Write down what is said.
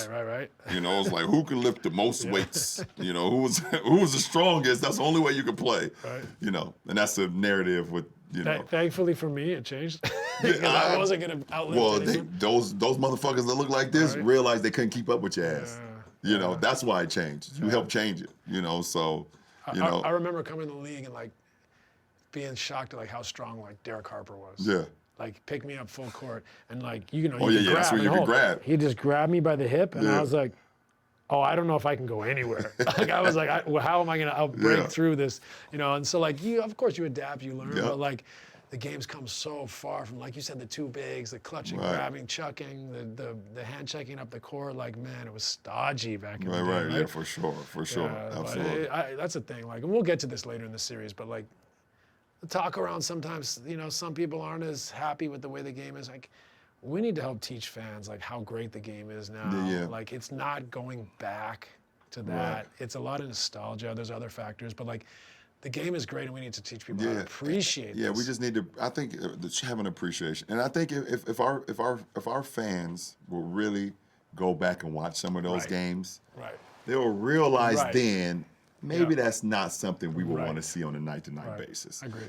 Right. You know, it's like who can lift the most weights? You know, who was the strongest? That's the only way you can play. Right. You know, and that's the narrative with Thankfully for me, it changed because I wasn't gonna outlive anyone. those motherfuckers that look like this realized they couldn't keep up with your ass. You know, that's why it changed. You helped change it. You know, so I remember coming to the league and like being shocked at like how strong like Derek Harper was. Yeah. Like pick me up full court and like you know Oh, you yeah, could grab that's where and you could hold. grab. He just grabbed me by the hip and I was like, oh, I don't know if I can go anywhere. Like I was like, well, how am I gonna break through this? You know, and so like of course you adapt, you learn, but like the game's come so far from, like you said, the two bigs, the clutching, grabbing, chucking, the hand checking up the court. Like, man, it was stodgy back in the day. Right, yeah, for sure, absolutely. That's the thing. Like, and we'll get to this later in the series, but like, the talk around sometimes, you know, some people aren't as happy with the way the game is. Like, we need to help teach fans like how great the game is now. Yeah. Like, it's not going back to that. It's a lot of nostalgia. There's other factors, but like, the game is great, and we need to teach people how to appreciate. Yeah, we just need to. I think have an appreciation, and I think if our fans will really go back and watch some of those games, they will realize then maybe that's not something we will want to see on a night-to-night basis. Agreed.